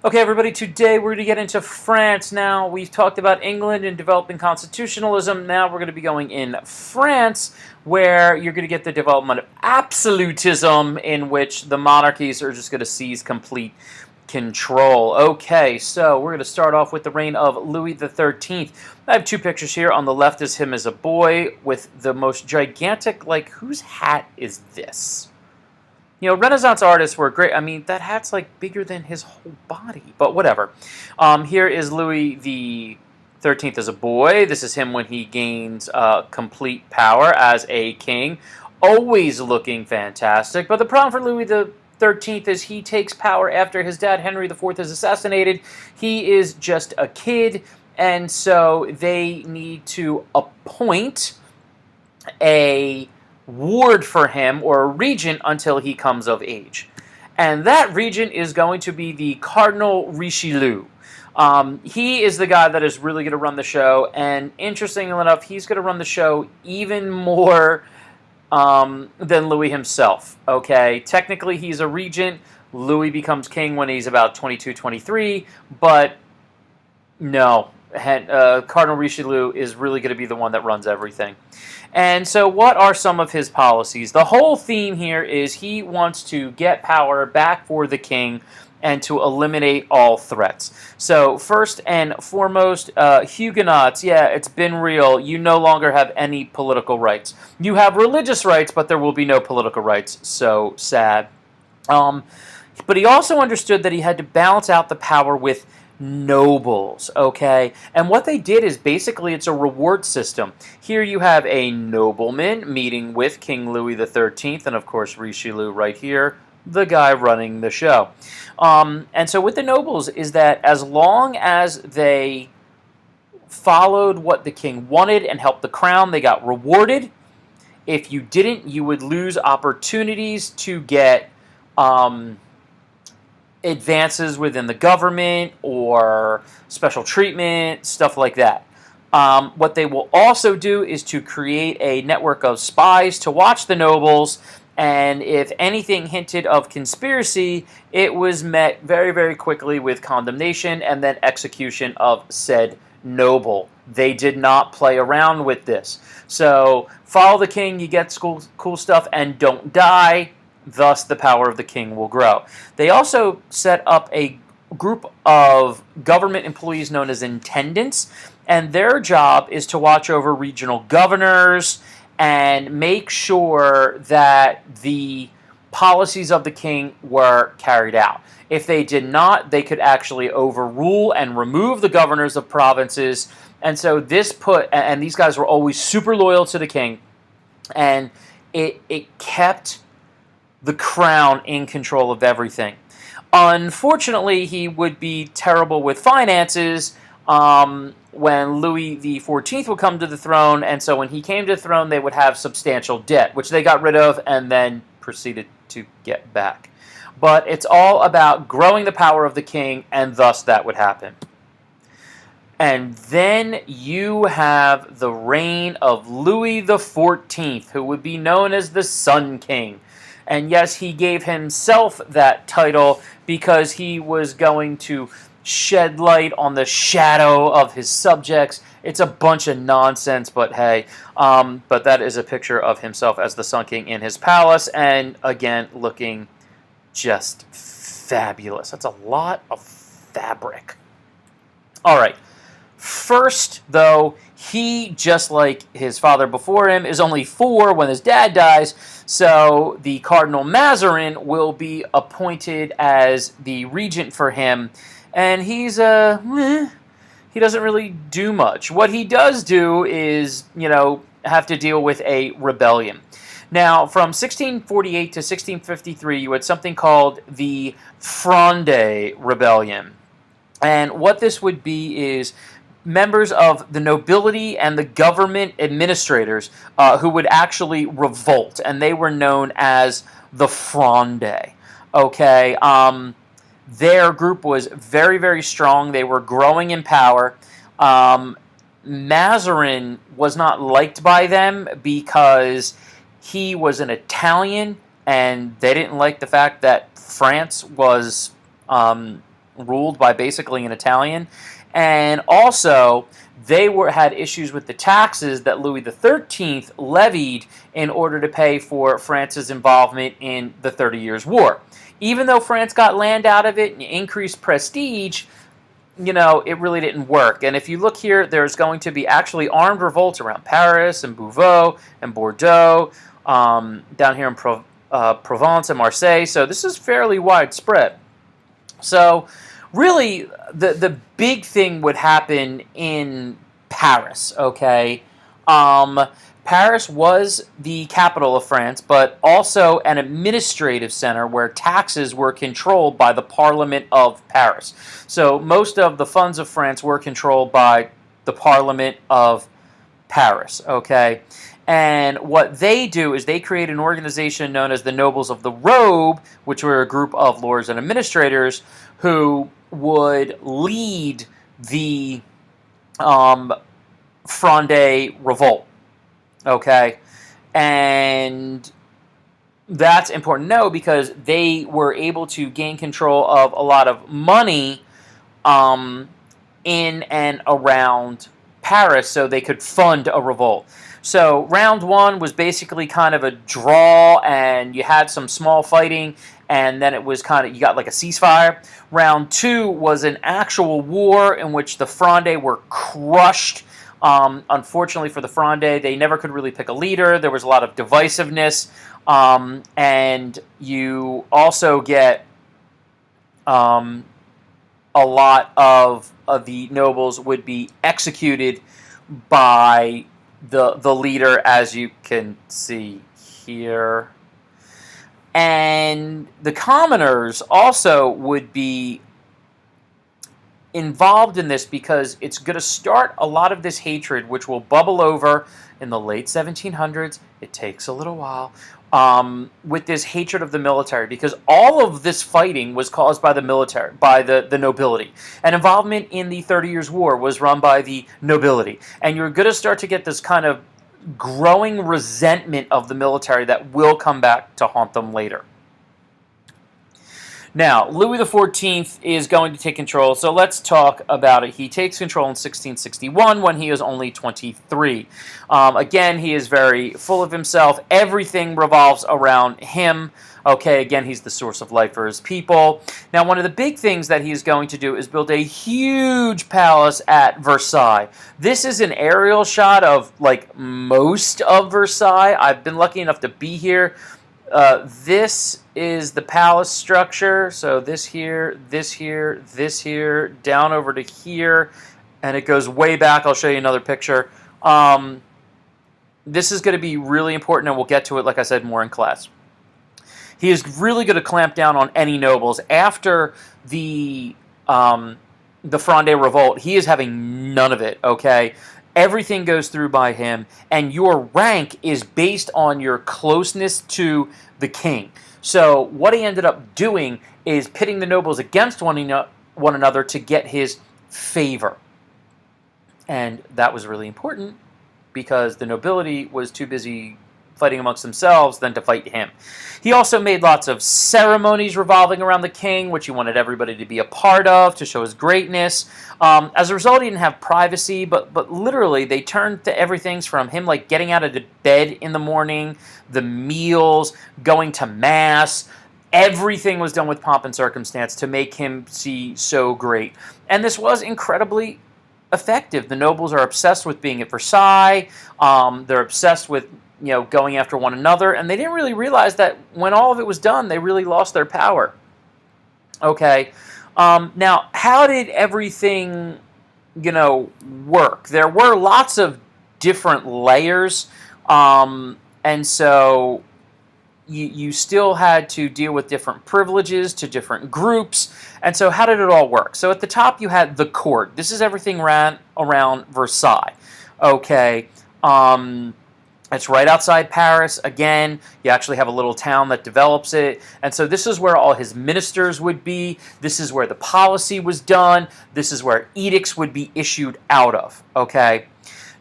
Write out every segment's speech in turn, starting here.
Okay, everybody, today we're going to get into France now. We've talked about England and developing constitutionalism. Now we're going to be going in France, where you're going to get the development of absolutism, in which the monarchies are just going to seize complete control. Okay, so we're going to start off with the reign of Louis XIII. I have two pictures here. On the left is him as a boy with the most gigantic, like, whose hat is this? You know, Renaissance artists were great. I mean, that hat's like bigger than his whole body, but whatever. Here is Louis the 13th as a boy. This is him when he gains complete power as a king. Always looking fantastic. But the problem for Louis the 13th is he takes power after his dad, Henry IV, is assassinated. He is just a kid, and so they need to appoint a ward for him, or a regent, until he comes of age. And that regent is going to be the Cardinal Richelieu. He is the guy that is really going to run the show, and interestingly enough, he's going to run the show even more than Louis himself. Okay, technically he's a regent. Louis becomes king when he's about 22, 23, but no, Cardinal Richelieu is really going to be the one that runs everything. And so what are some of his policies? The whole theme here is he wants to get power back for the king and to eliminate all threats. So first and foremost, Huguenots, yeah, it's been real. You no longer have any political rights. You have religious rights, but there will be no political rights. So sad. But he also understood that he had to balance out the power with nobles, okay? And what they did is basically it's a reward system. Here you have a nobleman meeting with King Louis XIII, and of course Richelieu right here, the guy running the show. And so with the nobles is that as long as they followed what the king wanted and helped the crown, they got rewarded. If you didn't, you would lose opportunities to get advances within the government or special treatment, stuff like that. What they will also do is to create a network of spies to watch the nobles, and if anything hinted of conspiracy, it was met very, very quickly with condemnation and then execution of said noble. They did not play around with this. So follow the king, you get cool stuff, and don't die. Thus, the power of the king will grow. They also set up a group of government employees known as intendants, and their job is to watch over regional governors and make sure that the policies of the king were carried out. If they did not, they could actually overrule and remove the governors of provinces. And so and these guys were always super loyal to the king, and it kept the crown in control of everything. Unfortunately, he would be terrible with finances when Louis XIV would come to the throne, and so when he came to the throne, they would have substantial debt, which they got rid of and then proceeded to get back. But it's all about growing the power of the king, and thus that would happen. And then you have the reign of Louis XIV, who would be known as the Sun King. And yes, he gave himself that title because he was going to shed light on the shadow of his subjects. It's a bunch of nonsense, but hey. But that is a picture of himself as the Sun King in his palace, and again, looking just fabulous. That's a lot of fabric. All right. First, though, he, just like his father before him, is only 4 when his dad dies, so the Cardinal Mazarin will be appointed as the regent for him, and he's, he doesn't really do much. What he does do is, have to deal with a rebellion. Now, from 1648 to 1653, you had something called the Fronde Rebellion, and what this would be is members of the nobility and the government administrators who would actually revolt, and they were known as the Fronde. Okay, their group was very, very strong. They were growing in power. Mazarin was not liked by them because he was an Italian, and they didn't like the fact that France was ruled by basically an Italian. And also, they had issues with the taxes that Louis XIII levied in order to pay for France's involvement in the 30 Years' War. Even though France got land out of it and increased prestige, it really didn't work. And if you look here, there's going to be actually armed revolts around Paris and Beauvais and Bordeaux, down here in Provence and Marseille. So this is fairly widespread. So really, the big thing would happen in Paris, okay? Paris was the capital of France, but also an administrative center where taxes were controlled by the Parliament of Paris. So most of the funds of France were controlled by the Parliament of Paris, okay? And what they do is they create an organization known as the Nobles of the Robe, which were a group of lords and administrators who would lead the Fronde Revolt. Okay, and that's important to know because they were able to gain control of a lot of money in and around Paris so they could fund a revolt. So round one was basically kind of a draw, and you had some small fighting, and then it was you got like a ceasefire. Round two was an actual war in which the Fronde were crushed. Unfortunately for the Fronde, they never could really pick a leader. There was a lot of divisiveness, and you also get a lot of the nobles would be executed by the leader, as you can see here. And the commoners also would be involved in this because it's going to start a lot of this hatred, which will bubble over in the late 1700s. It takes a little while, with this hatred of the military, because all of this fighting was caused by the military, by the nobility. And involvement in the 30 Years' War was run by the nobility. And you're going to start to get this kind of growing resentment of the military that will come back to haunt them later. Now, Louis XIV is going to take control, so let's talk about it. He takes control in 1661 when he is only 23. Again, he is very full of himself. Everything revolves around him. Okay, again, he's the source of life for his people. Now, one of the big things that he's going to do is build a huge palace at Versailles. This is an aerial shot of, like, most of Versailles. I've been lucky enough to be here. This is the palace structure. So this here, this here, this here, down over to here, and it goes way back. I'll show you another picture. This is going to be really important, and we'll get to it, like I said, more in class. He is really going to clamp down on any nobles. After the Fronde Revolt, he is having none of it, okay? Everything goes through by him, and your rank is based on your closeness to the king. So what he ended up doing is pitting the nobles against one another to get his favor. And that was really important because the nobility was too busy fighting amongst themselves than to fight him. He also made lots of ceremonies revolving around the king, which he wanted everybody to be a part of to show his greatness. As a result, he didn't have privacy, but literally they turned to everything from him like getting out of the bed in the morning, the meals, going to mass. Everything was done with pomp and circumstance to make him see so great. And this was incredibly effective. The nobles are obsessed with being at Versailles. They're obsessed with going after one another, and they didn't really realize that when all of it was done, they really lost their power. Okay, now how did everything, work? There were lots of different layers, and so you still had to deal with different privileges to different groups. And so how did it all work? So at the top you had the court. This is everything ran around Versailles. Okay. It's right outside Paris. Again, you actually have a little town that develops it. And so this is where all his ministers would be. This is where the policy was done. This is where edicts would be issued out of. Okay.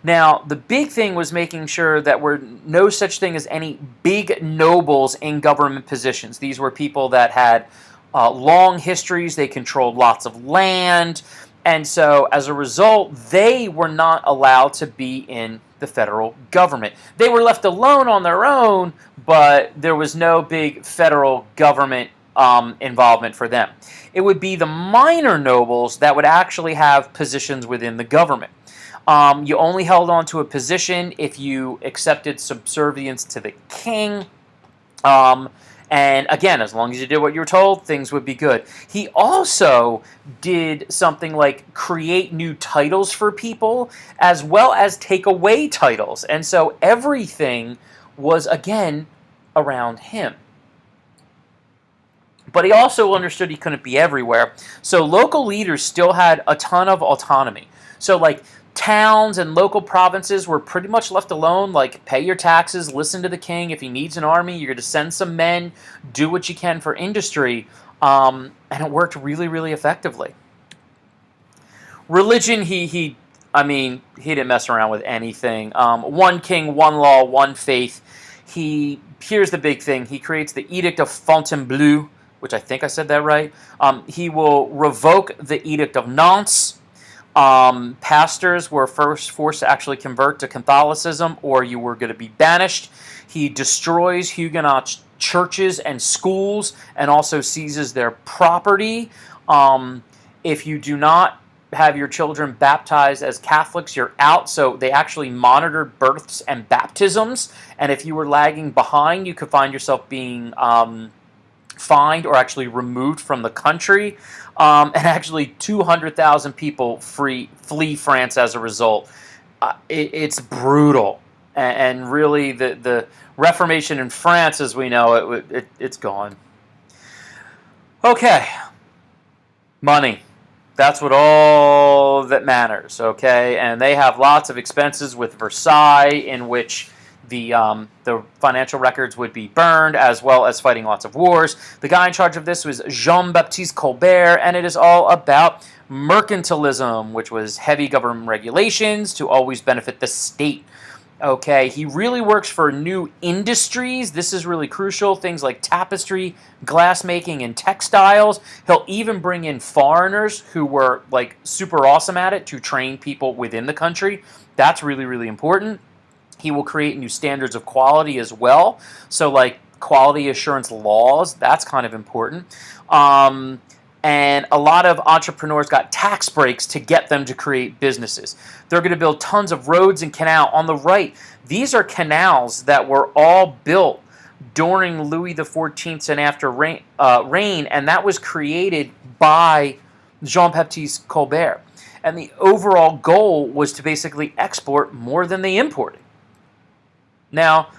Now, the big thing was making sure that there were no such thing as any big nobles in government positions. These were people that had long histories. They controlled lots of land. And so, as a result, they were not allowed to be in the federal government. They were left alone on their own, but there was no big federal government involvement for them. It would be the minor nobles that would actually have positions within the government. You only held on to a position if you accepted subservience to the king. And again, as long as you did what you were told, things would be good. He also did something like create new titles for people, as well as take away titles. And so everything was, again, around him. But he also understood he couldn't be everywhere. So local leaders still had a ton of autonomy. So, like, towns and local provinces were pretty much left alone, like, pay your taxes, listen to the king. If he needs an army, you're going to send some men, do what you can for industry, and it worked really, really effectively. Religion, he didn't mess around with anything. One king, one law, one faith. Here's the big thing. He creates the Edict of Fontainebleau, which I think I said that right. He will revoke the Edict of Nantes. Pastors were first forced to actually convert to Catholicism, or you were going to be banished. He destroys Huguenot churches and schools, and also seizes their property. If you do not have your children baptized as Catholics, you're out. So they actually monitored births and baptisms, and if you were lagging behind, you could find yourself being fined or actually removed from the country. And actually 200,000 people flee France as a result. It's brutal. And really the Reformation in France, as we know, it's gone. Okay. Money. That's what all that matters, okay? And they have lots of expenses with Versailles, in which the financial records would be burned, as well as fighting lots of wars. The guy in charge of this was Jean-Baptiste Colbert, and it is all about mercantilism, which was heavy government regulations to always benefit the state. Okay, he really works for new industries. This is really crucial. Things like tapestry, glassmaking, and textiles. He'll even bring in foreigners who were like super awesome at it to train people within the country. That's really, really important. He will create new standards of quality as well. So, like, quality assurance laws, that's kind of important. And a lot of entrepreneurs got tax breaks to get them to create businesses. They're going to build tons of roads and canal. On the right, these are canals that were all built during Louis XIV's and after reign, and that was created by Jean-Baptiste Colbert. And the overall goal was to basically export more than they imported. Now,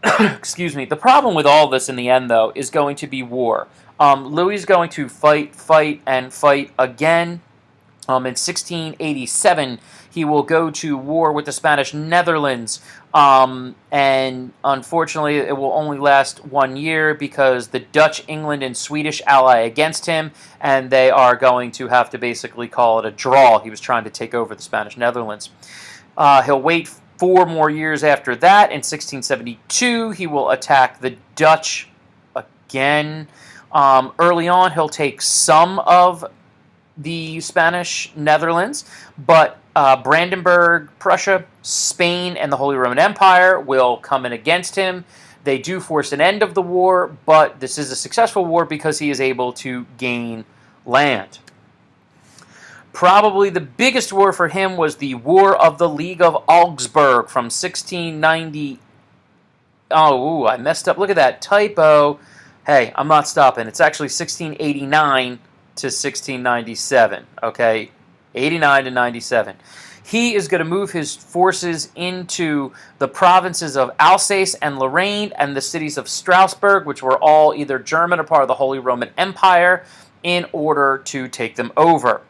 excuse me, the problem with all this in the end, though, is going to be war. Louis is going to fight, and fight again. In 1687, he will go to war with the Spanish Netherlands, and unfortunately, it will only last 1 year because the Dutch, England, and Swedish ally against him, and they are going to have to basically call it a draw. He was trying to take over the Spanish Netherlands. He'll wait 4 more years after that. In 1672, he will attack the Dutch again. Early on, he'll take some of the Spanish Netherlands, but Brandenburg, Prussia, Spain, and the Holy Roman Empire will come in against him. They do force an end of the war, but this is a successful war because he is able to gain land. Probably the biggest war for him was the War of the League of Augsburg from 1690. Oh, I messed up. Look at that typo. Hey, I'm not stopping. It's actually 1689 to 1697. Okay, 89 to 97. He is going to move his forces into the provinces of Alsace and Lorraine and the cities of Strasbourg, which were all either German or part of the Holy Roman Empire, in order to take them over.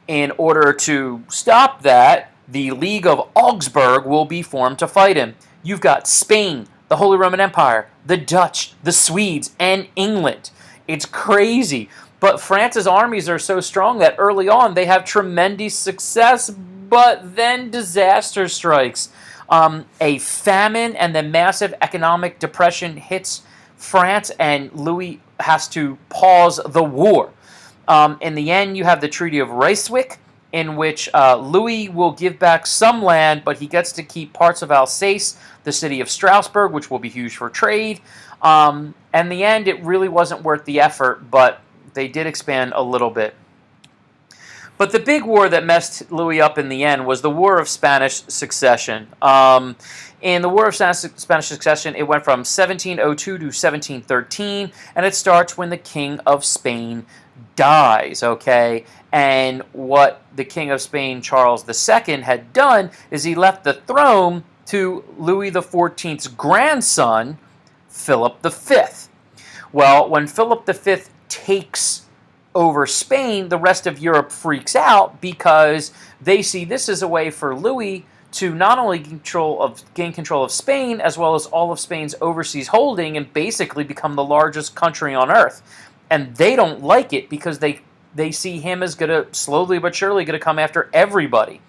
In order to stop that, the League of Augsburg will be formed to fight him. You've got Spain, the Holy Roman Empire, the Dutch, the Swedes, and England. It's crazy. But France's armies are so strong that early on they have tremendous success, but then disaster strikes. A famine and the massive economic depression hits France, and Louis has to pause the war. In the end, you have the Treaty of Ryswick, in which Louis will give back some land, but he gets to keep parts of Alsace, the city of Strasbourg, which will be huge for trade. In the end, it really wasn't worth the effort, but they did expand a little bit. But the big war that messed Louis up in the end was the War of Spanish Succession. In the War of Spanish Succession, it went from 1702 to 1713, and it starts when the King of Spain dies, okay? And what the King of Spain, Charles II, had done is he left the throne to Louis XIV's grandson, Philip V. Well, when Philip V takes over Spain, the rest of Europe freaks out because they see this as a way for Louis to not only gain control of Spain, as well as all of Spain's overseas holding, and basically become the largest country on earth. And they don't like it because they see him as going to, slowly but surely, going to come after everybody.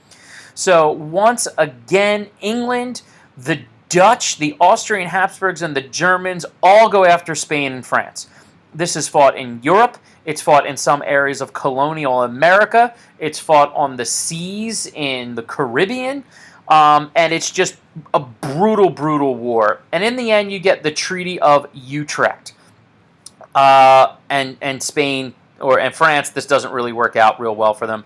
So once again, England, the Dutch, the Austrian Habsburgs, and the Germans all go after Spain and France. This is fought in Europe. It's fought in some areas of colonial America. It's fought on the seas in the Caribbean. And it's just a brutal, brutal war. And in the end, you get the Treaty of Utrecht. And Spain, and France, this doesn't really work out real well for them.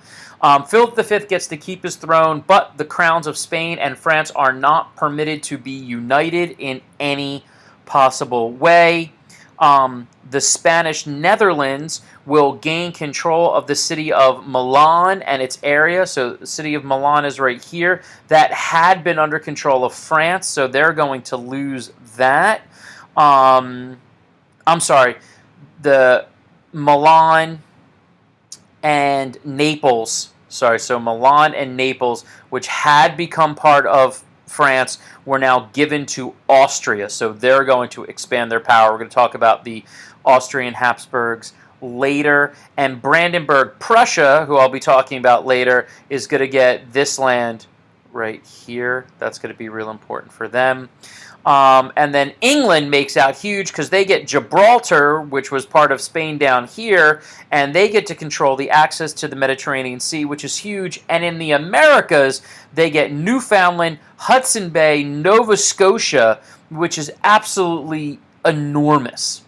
Philip V gets to keep his throne, but the crowns of Spain and France are not permitted to be united in any possible way. The Spanish Netherlands will gain control of the city of Milan and its area. So the city of Milan is right here. That had been under control of France, so they're going to lose that. I'm sorry, the Milan and Naples. Sorry, so Milan and Naples, which had become part of France, were now given to Austria. So they're going to expand their power. We're going to talk about the Austrian Habsburgs later. And Brandenburg, Prussia, who I'll be talking about later, is going to get this land right here. That's going to be real important for them. And then England makes out huge because they get Gibraltar, which was part of Spain down here, and they get to control the access to the Mediterranean Sea, which is huge. And in the Americas, they get Newfoundland, Hudson Bay, Nova Scotia, which is absolutely enormous.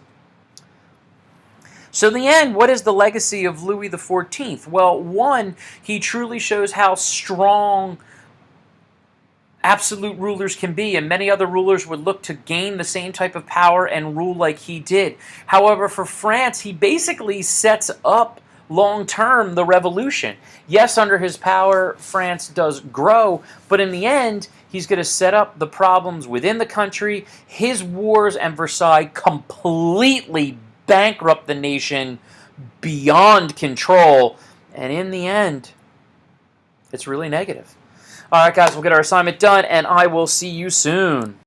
So in the end, what is the legacy of Louis XIV? Well, one, he truly shows how strong absolute rulers can be, and many other rulers would look to gain the same type of power and rule like he did. However, for France, he basically sets up long-term the revolution. Yes, under his power, France does grow, but in the end, he's going to set up the problems within the country. His wars and Versailles completely bankrupt the nation beyond control, and in the end, it's really negative. All right, guys, we'll get our assignment done, and I will see you soon.